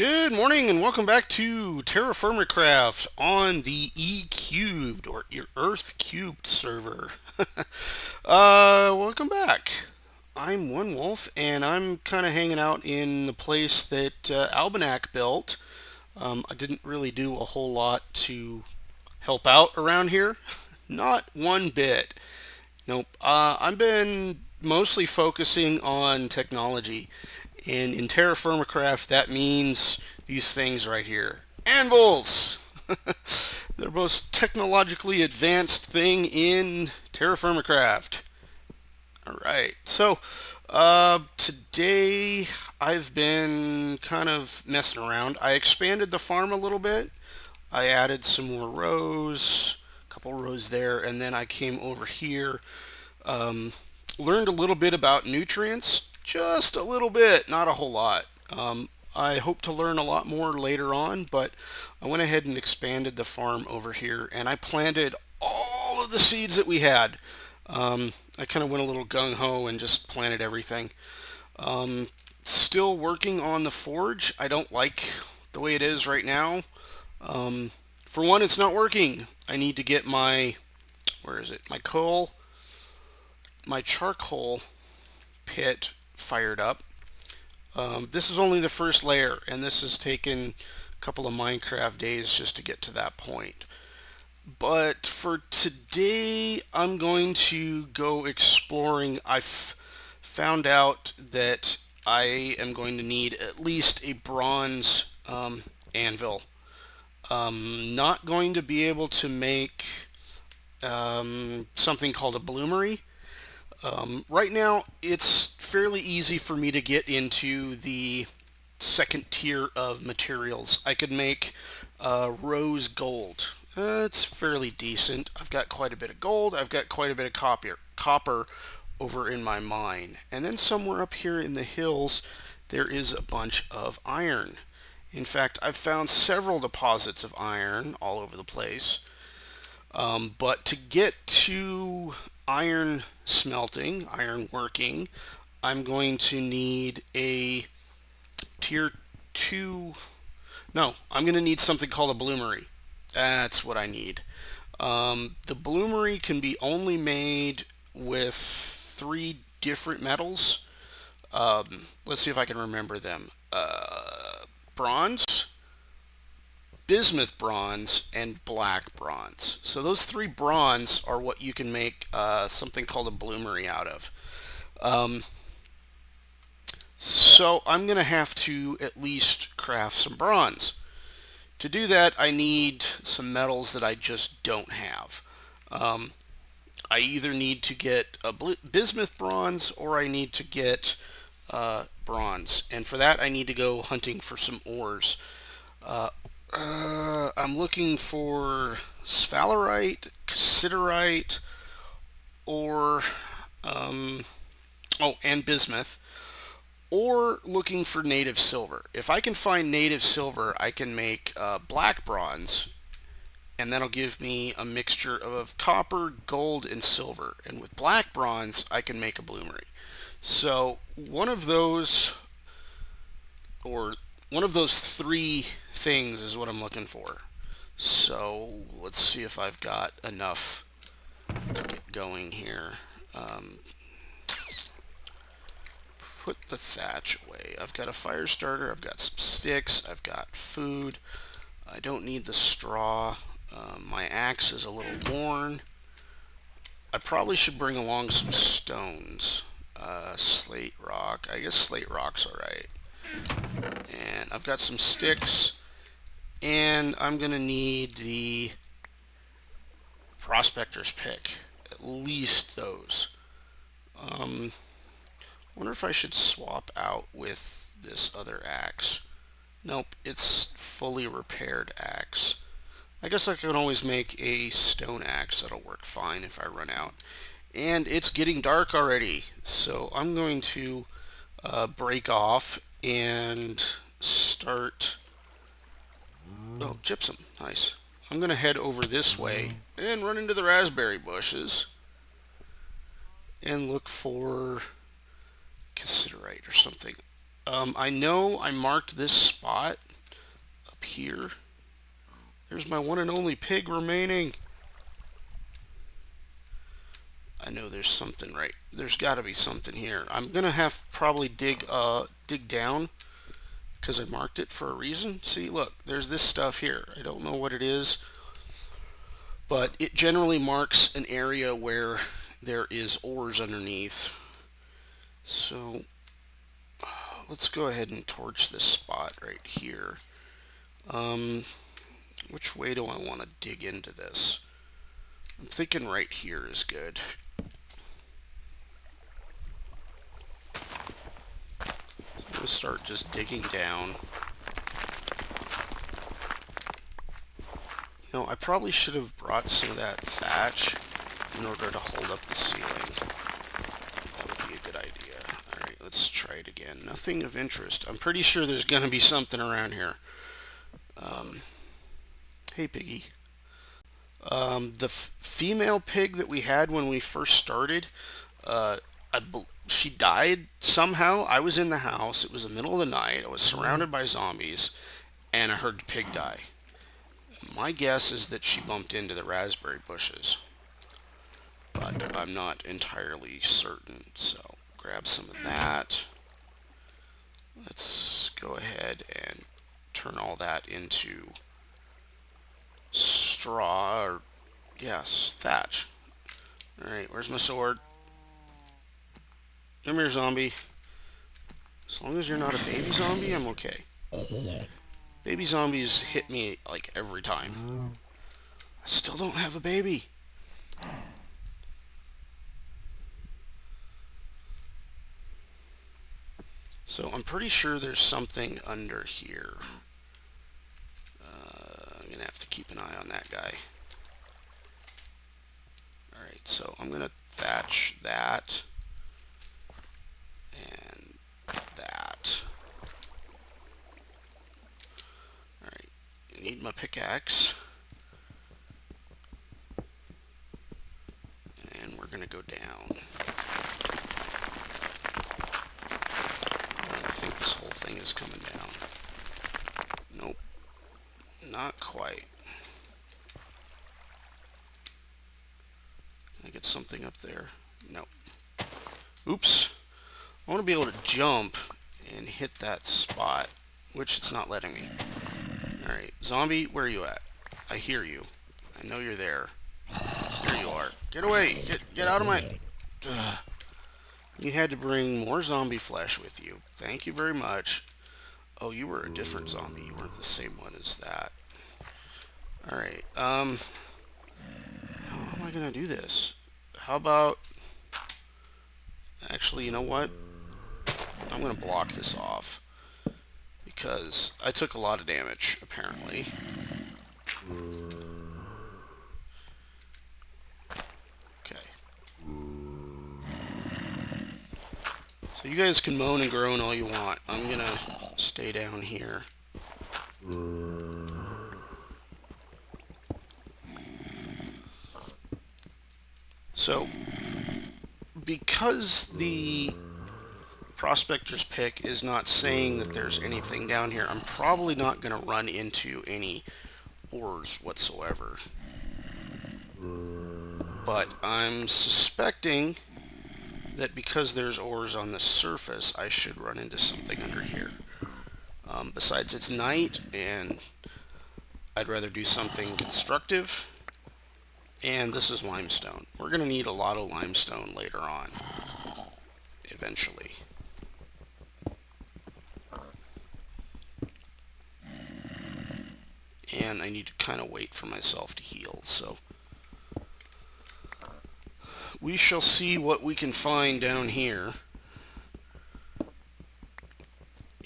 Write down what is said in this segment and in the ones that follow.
Good morning and welcome back to TerraFirmaCraft on the E cubed or Earth cubed server. Welcome back. I'm OneWolfe and I'm kind of hanging out in the place that Almanac built. I didn't really do a whole lot to help out around here. Not one bit. Nope. I've been mostly focusing on technology. And in TerraFirmaCraft, that means these things right here. Anvils! The most technologically advanced thing in TerraFirmaCraft. Alright, so today I've been kind of messing around. I expanded the farm a little bit. I added some more rows, a couple rows there, and then I came over here, learned a little bit about nutrients. Just a little bit, not a whole lot. I hope to learn a lot more later on, but I went ahead and expanded the farm over here and I planted all of the seeds that we had. I kind of went a little gung-ho and just planted everything. Still working on the forge. I don't like the way it is right now. For one, it's not working. I need to get my, where is it? My coal, my charcoal pit fired up. This is only the first layer, and this has taken a couple of Minecraft days just to get to that point. But for today, I'm going to go exploring. I've found out that I am going to need at least a bronze anvil. Not going to be able to make something called a bloomery. Right now, it's fairly easy for me to get into the second tier of materials. I could make rose gold. It's fairly decent. I've got quite a bit of gold. I've got quite a bit of copper over in my mine. And then somewhere up here in the hills, there is a bunch of iron. In fact, I've found several deposits of iron all over the place. But to get to iron smelting, iron working, I'm going to need a tier 2, no, I'm going to need something called a bloomery. That's what I need. The bloomery can be only made with 3 different metals. Let's see if I can remember them. Bronze, bismuth bronze, and black bronze. So those 3 bronze are what you can make something called a bloomery out of. So I'm going to have to at least craft some bronze. To do that, I need some metals that I just don't have. I either need to get a bismuth bronze or I need to get bronze. And for that, I need to go hunting for some ores. I'm looking for sphalerite, cassiterite, or and bismuth, or looking for native silver. If I can find native silver, I can make black bronze, and that'll give me a mixture of copper, gold, and silver. And with black bronze, I can make a bloomery. So one of those 3 things is what I'm looking for. So let's see if I've got enough to get going here. Put the thatch away. I've got a fire starter, I've got some sticks, I've got food. I don't need the straw. My axe is a little worn. I probably should bring along some stones. Slate rock. I guess slate rock's alright. And I've got some sticks, and I'm going to need the prospector's pick, at least those. Wonder if I should swap out with this other axe. Nope, it's fully repaired axe. I guess I can always make a stone axe. That'll work fine if I run out. And it's getting dark already, so I'm going to break off and start. Oh, gypsum, nice. I'm going to head over this way and run into the raspberry bushes and look for cassiterite or something. I know I marked this spot up here. There's my one and only pig remaining. I know there's something right. There's got to be something here. I'm gonna have probably dig down because I marked it for a reason. See, look, there's this stuff here. I don't know what it is, but it generally marks an area where there is ores underneath. So let's go ahead and torch this spot right here. Which way do I want to dig into this? I'm thinking right here is good. I'm going to start just digging down. You know, I probably should have brought some of that thatch in order to hold up the ceiling. That would be a good idea. Alright, let's try it again. Nothing of interest. I'm pretty sure there's going to be something around here. Hey, piggy. The female pig that we had when we first started, she died somehow. I was in the house. It was the middle of the night. I was surrounded by zombies, and I heard the pig die. My guess is that she bumped into the raspberry bushes, but I'm not entirely certain. So grab some of that. Let's go ahead and turn all that into straw, or yes, thatch. Alright, where's my sword? Come here, zombie. As long as you're not a baby zombie, I'm okay. Baby zombies hit me like every time. I still don't have a baby. So I'm pretty sure there's something under here. I'm going to have to keep an eye on that guy. Alright, so I'm going to thatch that. And that. Alright, I need my pickaxe. And we're going to go down. And I think this whole thing is coming down. Nope. Not quite. Can I get something up there? Nope. Oops. I want to be able to jump and hit that spot, which it's not letting me. Alright, zombie, where are you at? I hear you. I know you're there. There you are. Get away! Get out of my... Ugh. You had to bring more zombie flesh with you. Thank you very much. Oh, you were a different zombie. You weren't the same one as that. Alright, how am I gonna do this? How about... Actually, you know what? I'm gonna block this off. Because I took a lot of damage, apparently. Okay. So you guys can moan and groan all you want. I'm gonna stay down here. So, because the prospector's pick is not saying that there's anything down here, I'm probably not going to run into any ores whatsoever. But I'm suspecting that because there's ores on the surface, I should run into something under here. Besides, it's night, and I'd rather do something constructive. And this is limestone. We're going to need a lot of limestone later on, eventually. And I need to kind of wait for myself to heal, so we shall see what we can find down here.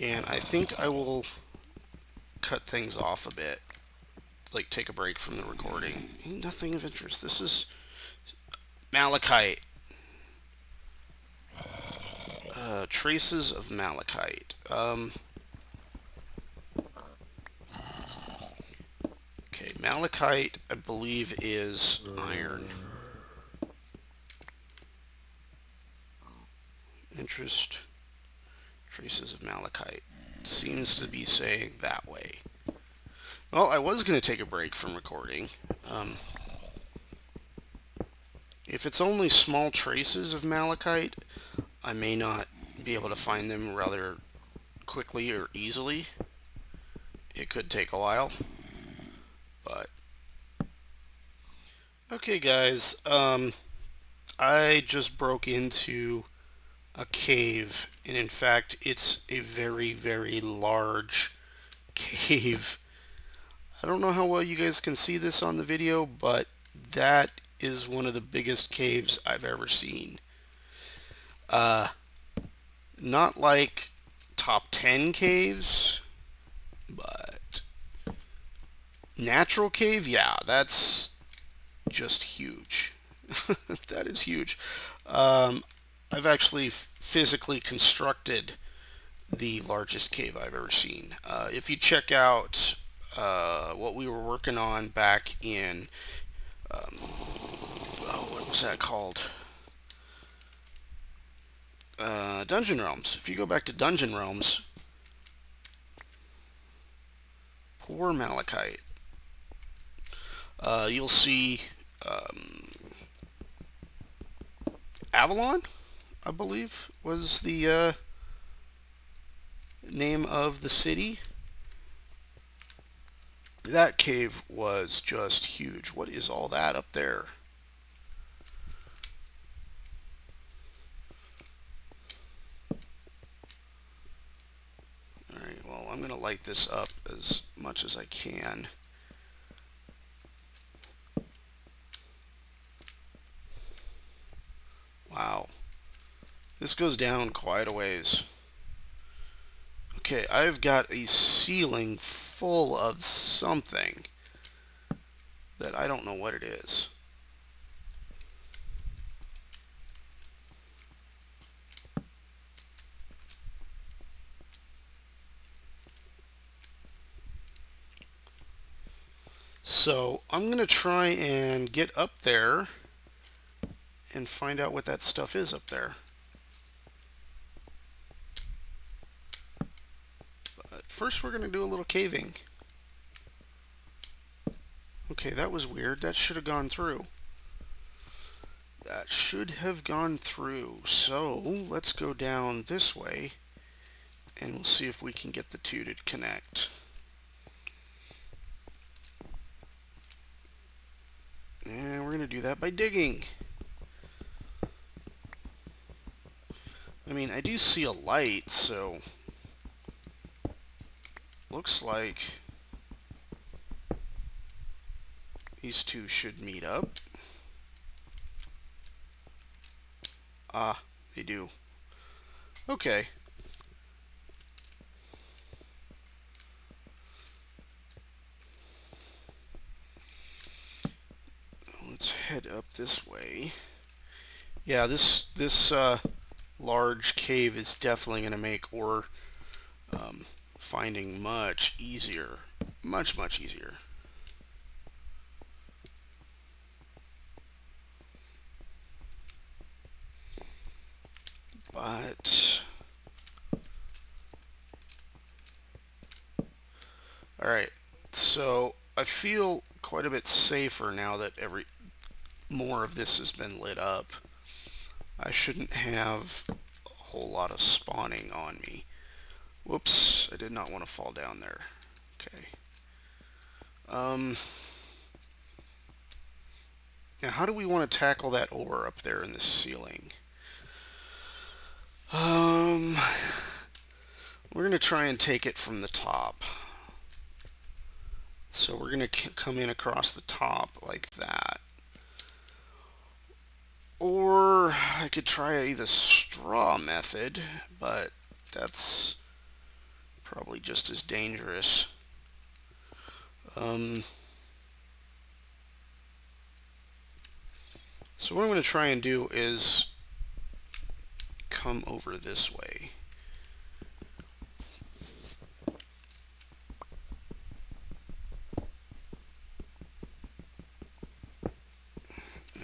And I think I will cut things off a bit. Like, take a break from the recording. Nothing of interest. This is malachite. Traces of malachite. Okay, malachite, I believe, is iron. Interest. Traces of malachite. Seems to be saying that way. Well, I was going to take a break from recording. If it's only small traces of malachite, I may not be able to find them rather quickly or easily. It could take a while, but okay guys, I just broke into a cave, and in fact it's a very, very large cave. I don't know how well you guys can see this on the video, but that is one of the biggest caves I've ever seen. Not like top 10 caves, but natural cave, yeah, that's just huge. That is huge. I've actually physically constructed the largest cave I've ever seen. If you check out what we were working on back in, what was that called? Dungeon Realms. If you go back to Dungeon Realms, poor Malachite, you'll see Avalon, I believe, was the name of the city. That cave was just huge. What is all that up there? Alright, well, I'm going to light this up as much as I can. Wow. This goes down quite a ways. Okay, I've got a ceiling full of something that I don't know what it is. So I'm going to try and get up there and find out what that stuff is up there. But first we're going to do a little caving. Okay, that was weird. That should have gone through. That should have gone through. So let's go down this way and we'll see if we can get the two to connect. And we're going to do that by digging. I mean, I do see a light, so looks like these two should meet up. Ah, they do. Okay. Let's head up this way. Yeah, this large cave is definitely going to make ore finding much easier. Much easier. But alright, so I feel quite a bit safer now that more of this has been lit up. I shouldn't have a whole lot of spawning on me. Whoops, I did not want to fall down there. Okay. Now how do we want to tackle that ore up there in the ceiling? We're going to try and take it from the top. So we're going to come in across the top like that. Or I could try the straw method, but that's probably just as dangerous. So what I'm going to try and do is come over this way.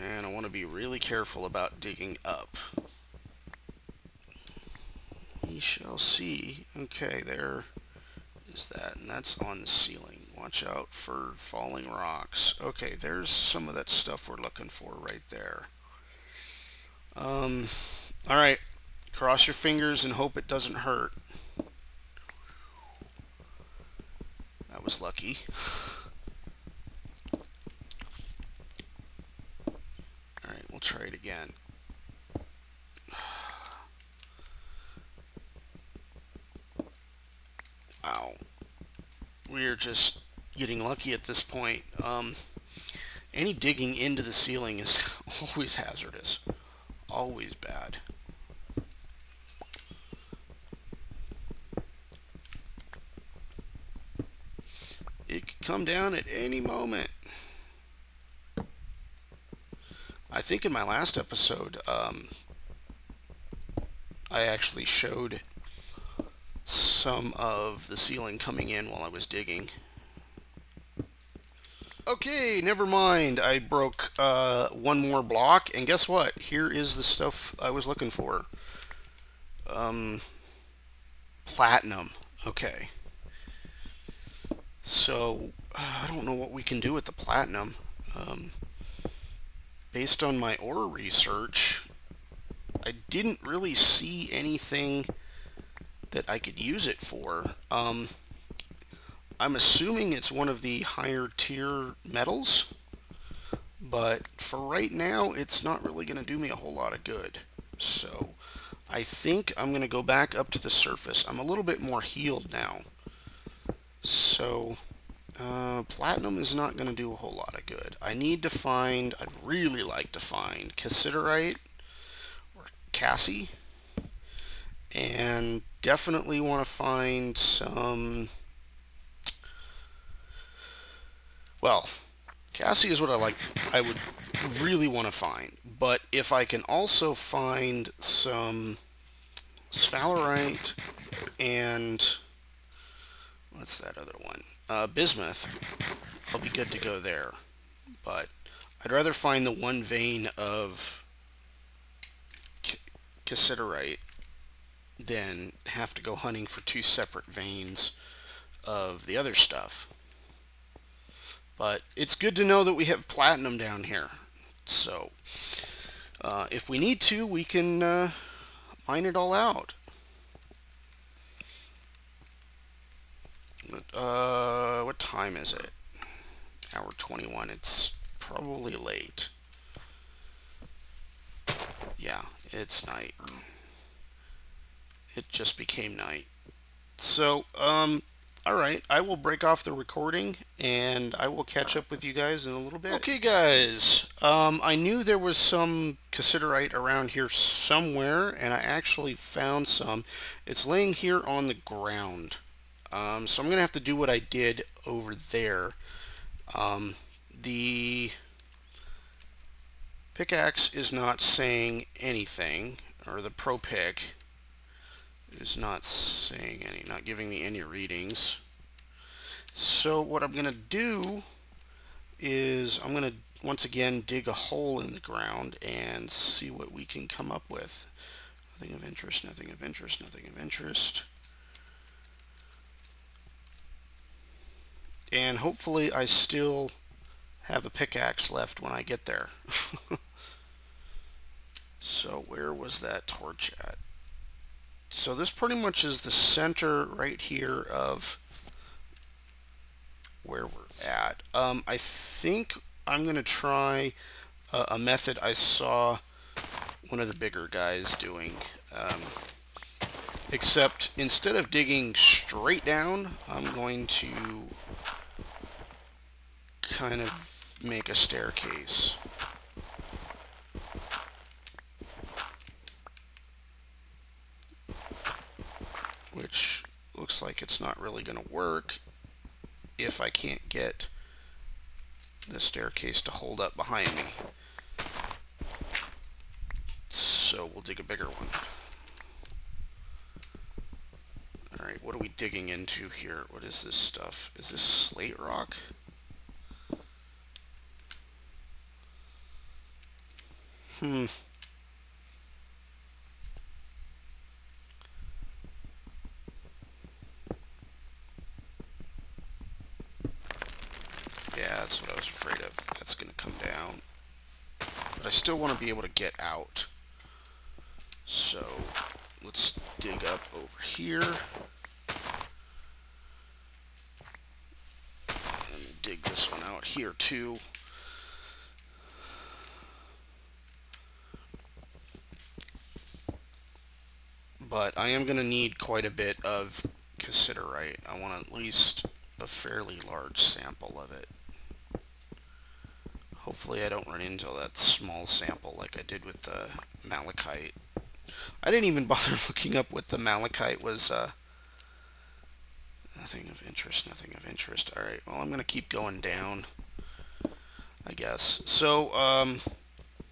And I want to be really careful about digging up. We shall see. Okay, there is that, and that's on the ceiling. Watch out for falling rocks. Okay, there's some of that stuff we're looking for right there. Alright, cross your fingers and hope it doesn't hurt. That was lucky. Alright, we'll try it again. Wow. We're just getting lucky at this point. Any digging into the ceiling is always hazardous. Always bad. It could come down at any moment. I think in my last episode, I actually showed some of the ceiling coming in while I was digging. Okay, never mind. I broke one more block, and guess what? Here is the stuff I was looking for. Platinum. Okay. So, I don't know what we can do with the platinum. Based on my ore research, I didn't really see anything that I could use it for. I'm assuming it's one of the higher tier metals, but for right now, it's not really going to do me a whole lot of good. So, I think I'm going to go back up to the surface. I'm a little bit more healed now. So, platinum is not going to do a whole lot of good. I'd really like to find Cassiterite or Cassie, and definitely want to find some, well, Cassie is what I would really want to find, but if I can also find some sphalerite and what's that other one? Bismuth, I'll be good to go there. But I'd rather find the one vein of Cassiterite than have to go hunting for two separate veins of the other stuff. But it's good to know that we have platinum down here. So if we need to, we can mine it all out. What time is it? Hour 21. It's probably late. Yeah, it's night. It just became night. So, alright, I will break off the recording and I will catch up with you guys in a little bit. Okay, guys, I knew there was some cassiterite around here somewhere, and I actually found some. It's laying here on the ground. So I'm going to have to do what I did over there. The pickaxe is not saying anything, or the Pro Pick is not saying not giving me any readings. So what I'm going to do is I'm going to once again dig a hole in the ground and see what we can come up with. Nothing of interest, nothing of interest, nothing of interest. And hopefully I still have a pickaxe left when I get there. So where was that torch at? So this pretty much is the center right here of where we're at. I think I'm going to try a method I saw one of the bigger guys doing. Except instead of digging straight down, I'm going to kind of make a staircase. Which looks like it's not really going to work if I can't get the staircase to hold up behind me. So we'll dig a bigger one. Alright, what are we digging into here? What is this stuff? Is this slate rock? Yeah, that's what I was afraid of. That's going to come down. But I still want to be able to get out. So let's dig up over here. And dig this one out here too. But I am going to need quite a bit of Cassiterite. I want at least a fairly large sample of it. Hopefully I don't run into that small sample like I did with the Malachite. I didn't even bother looking up what the Malachite was. Nothing of interest, nothing of interest. Alright, well I'm going to keep going down, I guess. So,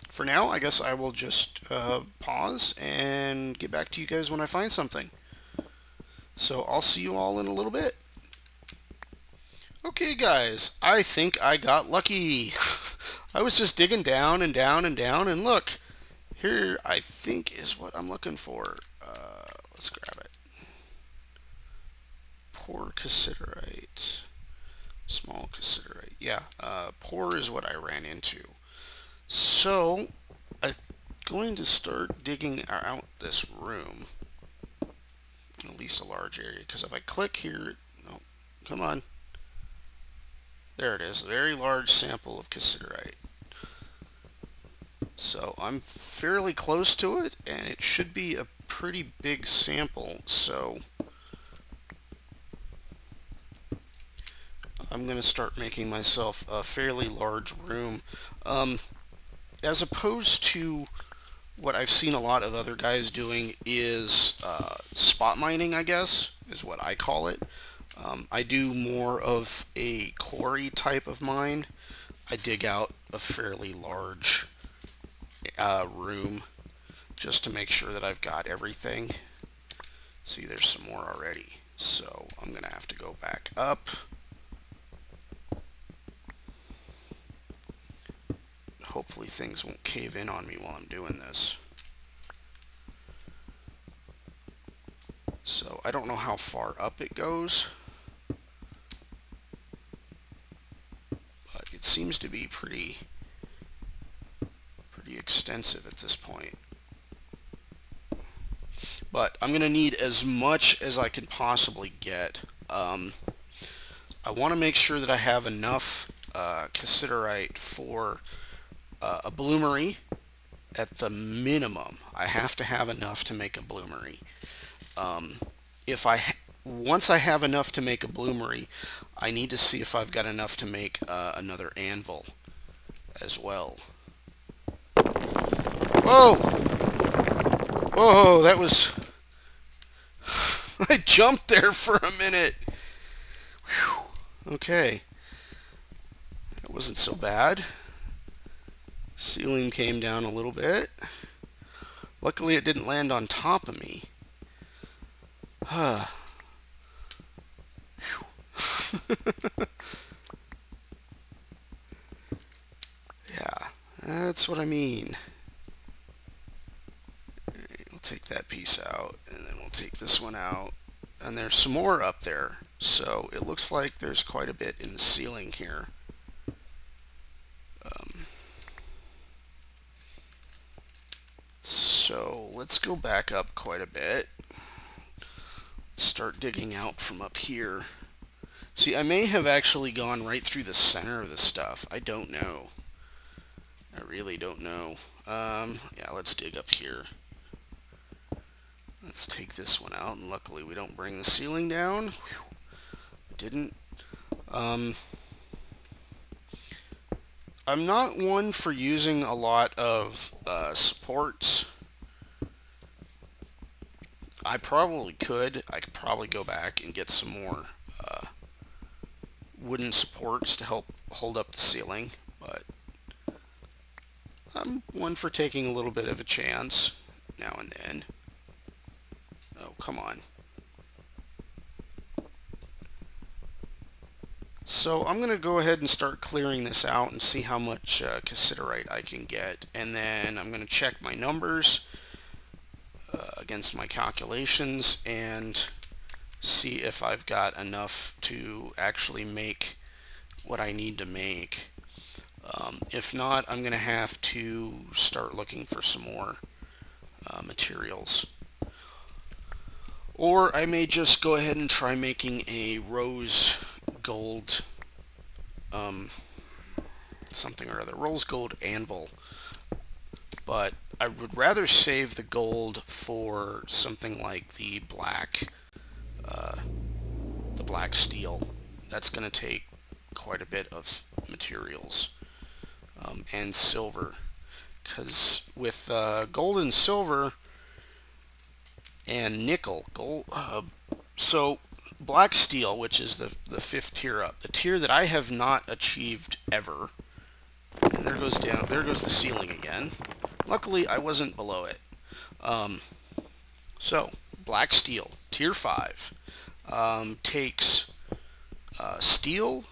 for now, I guess I will just pause and get back to you guys when I find something. So I'll see you all in a little bit. Okay guys, I think I got lucky. I was just digging down and down and down, and look, here I think is what I'm looking for. Let's grab it. Poor Cassiterite. Small Cassiterite. Yeah, poor is what I ran into. So, I'm going to start digging out this room. At least a large area, because if I click here, no, come on. There it is, a very large sample of Cassiterite. So I'm fairly close to it, and it should be a pretty big sample, so I'm going to start making myself a fairly large room. As opposed to what I've seen a lot of other guys doing is spot mining, I guess, is what I call it. I do more of a quarry type of mine. I dig out a fairly large room just to make sure that I've got everything. See, there's some more already. So I'm going to have to go back up. Hopefully things won't cave in on me while I'm doing this. So I don't know how far up it goes, but it seems to be pretty extensive at this point. But I'm going to need as much as I can possibly get. I want to make sure that I have enough Cassiterite for a bloomery at the minimum. I have to have enough to make a bloomery. Once I have enough to make a bloomery, I need to see if I've got enough to make another anvil as well. Whoa! Whoa, that was... I jumped there for a minute. Whew. Okay. That wasn't so bad. Ceiling came down a little bit. Luckily it didn't land on top of me. Yeah, that's what I mean. Alright, we'll take that piece out, and then we'll take this one out. And there's some more up there, so it looks like there's quite a bit in the ceiling here. So let's go back up quite a bit. Start digging out from up here. See, I may have actually gone right through the center of the stuff. I don't know. I really don't know. Yeah, let's dig up here. Let's take this one out, and luckily we don't bring the ceiling down. Whew. Didn't. I'm not one for using a lot of supports. I probably could. I could probably go back and get some more wooden supports to help hold up the ceiling, but I'm one for taking a little bit of a chance now and then. Oh, come on. So I'm going to go ahead and start clearing this out and see how much Cassiterite I can get, and then I'm going to check my numbers against my calculations and see if I've got enough to actually make what I need to make. If not, I'm going to have to start looking for some more materials. Or I may just go ahead and try making a rose gold something or other. Rose gold anvil. But I would rather save the gold for something like the black steel. That's going to take quite a bit of materials. And silver. Because with gold and silver and nickel, so black steel, which is the 5th tier up, the tier that I have not achieved ever, and there goes the ceiling again. Luckily I wasn't below it. So black steel, tier 5, takes steel,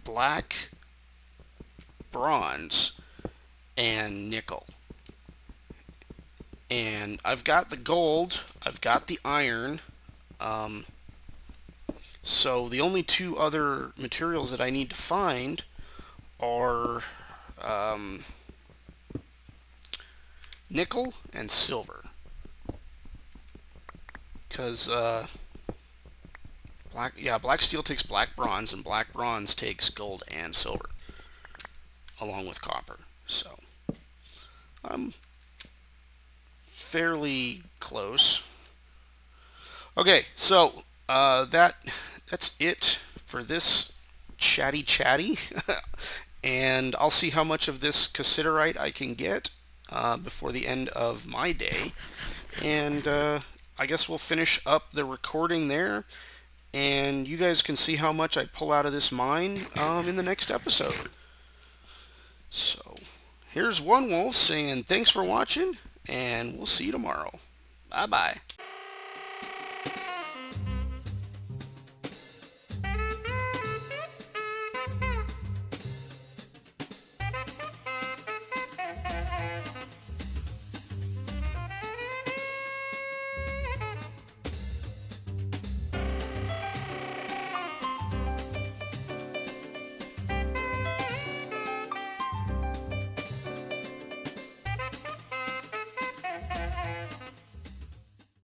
black, bronze, and nickel. And I've got the gold, I've got the iron, so the only 2 other materials that I need to find are nickel and silver. Because black steel takes black bronze, and black bronze takes gold and silver, along with copper. So I'm fairly close. Okay, so that's it for this chatty, and I'll see how much of this cassiterite I can get before the end of my day, and I guess we'll finish up the recording there, and you guys can see how much I pull out of this mine in the next episode. So here's OneWolfe saying thanks for watching, and we'll see you tomorrow. Bye-bye.